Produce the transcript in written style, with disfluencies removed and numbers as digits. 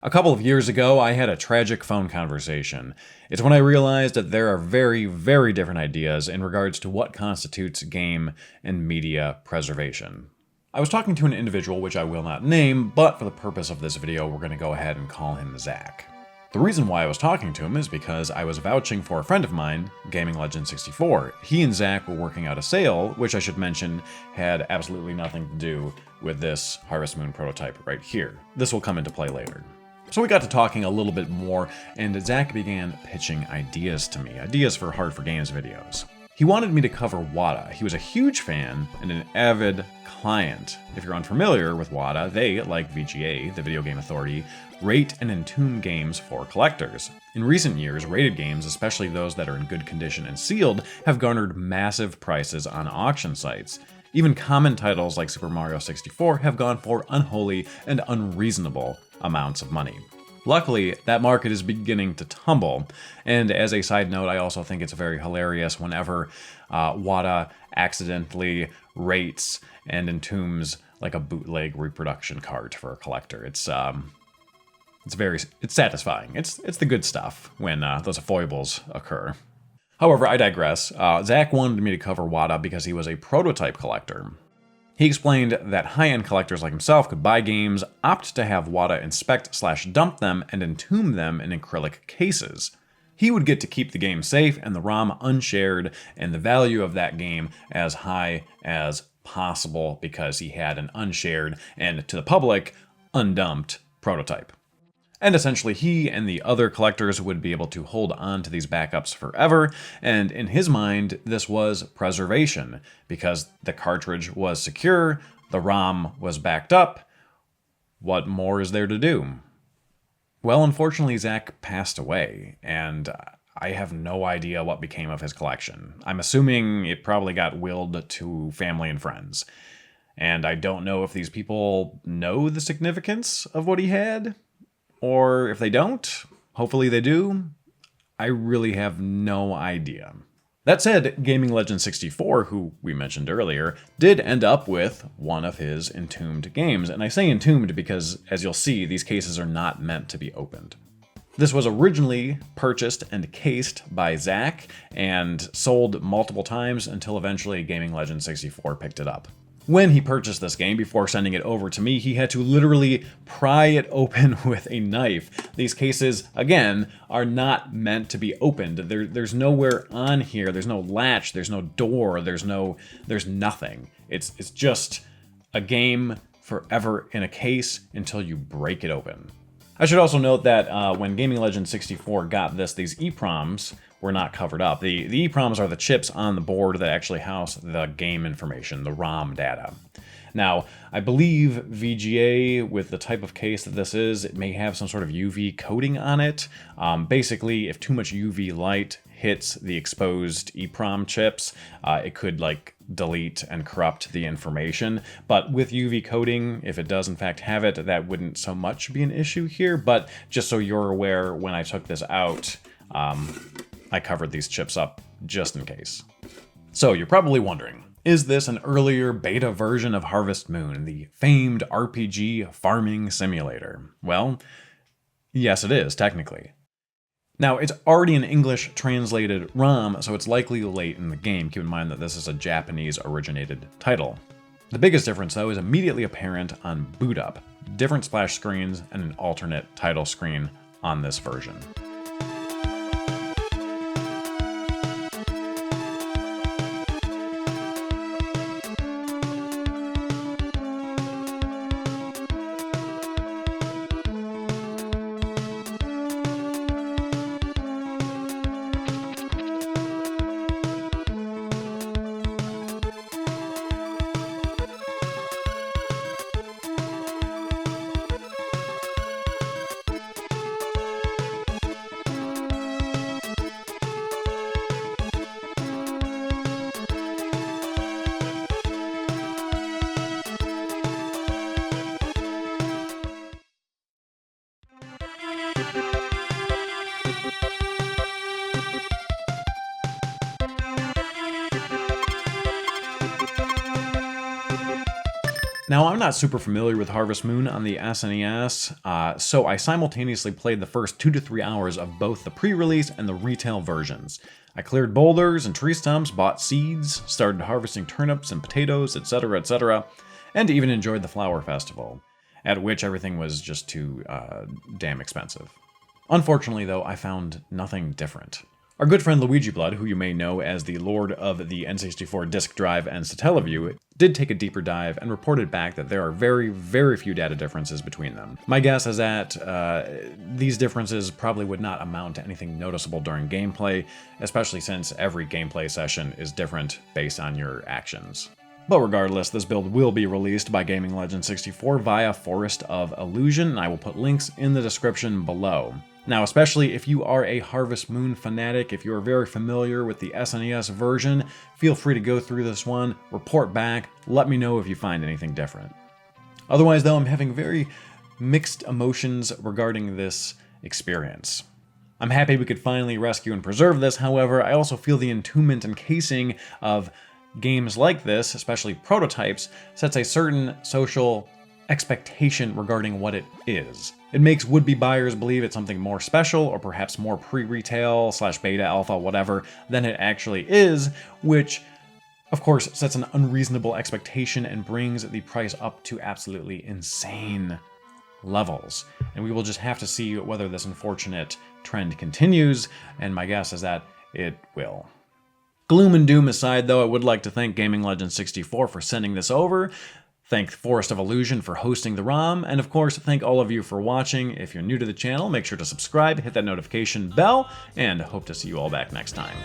A couple of years ago, I had a tragic phone conversation. It's when I realized that there are very, very different ideas in regards to what constitutes game and media preservation. I was talking to an individual which I will not name, but for the purpose of this video, we're going to go ahead and call him Zach. The reason why I was talking to him is because I was vouching for a friend of mine, Gaming Legend 64. He and Zach were working out a sale, which I should mention had absolutely nothing to do with this Harvest Moon prototype right here. This will come into play later. So we got to talking a little bit more, and Zach began pitching ideas to me, ideas for Hard4Games videos. He wanted me to cover WAAD. He was a huge fan and an avid client. If you're unfamiliar with WAAD, they, like VGA, the Video Game Authority, rate and entomb games for collectors. In recent years, rated games, especially those that are in good condition and sealed, have garnered massive prices on auction sites. Even common titles like Super Mario 64 have gone for unholy and unreasonable amounts of money. Luckily, that market is beginning to tumble, and as a side note, I also think it's very hilarious whenever WAAD accidentally rates and entombs like a bootleg reproduction cart for a collector. It's satisfying. It's the good stuff when those foibles occur. However, I digress. Zach wanted me to cover WAAD because he was a prototype collector. He explained that high-end collectors like himself could buy games, opt to have WAAD inspect/dump them, and entomb them in acrylic cases. He would get to keep the game safe and the ROM unshared, and the value of that game as high as possible because he had an unshared and, to the public, undumped prototype. And essentially, he and the other collectors would be able to hold on to these backups forever, and in his mind, this was preservation, because the cartridge was secure, the ROM was backed up. What more is there to do? Well, unfortunately, Zach passed away, and I have no idea what became of his collection. I'm assuming it probably got willed to family and friends. And I don't know if these people know the significance of what he had, or if they don't, hopefully they do. I really have no idea. That said, Gaming Legend 64, who we mentioned earlier, did end up with one of his entombed games. And I say entombed because, as you'll see, these cases are not meant to be opened. This was originally purchased and cased by Zach and sold multiple times until eventually Gaming Legend 64 picked it up. When he purchased this game, before sending it over to me, he had to literally pry it open with a knife. These cases, again, are not meant to be opened. There's nowhere on here. There's no latch. There's no door. There's nothing. It's just a game forever in a case until you break it open. I should also note that when Gaming Legend 64 got this, these EEPROMs were not covered up. The EEPROMs are the chips on the board that actually house the game information, the ROM data. Now, I believe VGA, with the type of case that this is, it may have some sort of UV coating on it. Basically, if too much UV light hits the exposed EEPROM chips, it could delete and corrupt the information. But with UV coating, if it does in fact have it, that wouldn't so much be an issue here. But just so you're aware, when I took this out, I covered these chips up just in case. So you're probably wondering, is this an earlier beta version of Harvest Moon, the famed RPG farming simulator? Well, yes it is, technically. Now, it's already an English translated ROM, so it's likely late in the game. Keep in mind that this is a Japanese-originated title. The biggest difference, though, is immediately apparent on boot up. Different splash screens and an alternate title screen on this version. Now, I'm not super familiar with Harvest Moon on the SNES, so I simultaneously played the first 2 to 3 hours of both the pre-release and the retail versions. I cleared boulders and tree stumps, bought seeds, started harvesting turnips and potatoes, etc., and even enjoyed the Flower Festival, at which everything was just too damn expensive. Unfortunately, though, I found nothing different. Our good friend Luigi Blood, who you may know as the Lord of the N64 disk drive and Satellaview, did take a deeper dive and reported back that there are very, very few data differences between them. My guess is that these differences probably would not amount to anything noticeable during gameplay, especially since every gameplay session is different based on your actions. But regardless, this build will be released by Gaming Legend 64 via Forest of Illusion, and I will put links in the description below. Now, especially if you are a Harvest Moon fanatic, if you are very familiar with the SNES version, feel free to go through this one, report back, let me know if you find anything different. Otherwise, though, I'm having very mixed emotions regarding this experience. I'm happy we could finally rescue and preserve this, however, I also feel the entombment and casing of games like this, especially prototypes, sets a certain social expectation regarding what it is. It makes would-be buyers believe it's something more special, or perhaps more pre-retail / beta, alpha, whatever, than it actually is, which, of course, sets an unreasonable expectation and brings the price up to absolutely insane levels. And we will just have to see whether this unfortunate trend continues, and my guess is that it will. Gloom and doom aside, though, I would like to thank Gaming Legend 64 for sending this over, thank Forest of Illusion for hosting the ROM, and of course, thank all of you for watching. If you're new to the channel, make sure to subscribe, hit that notification bell, and hope to see you all back next time.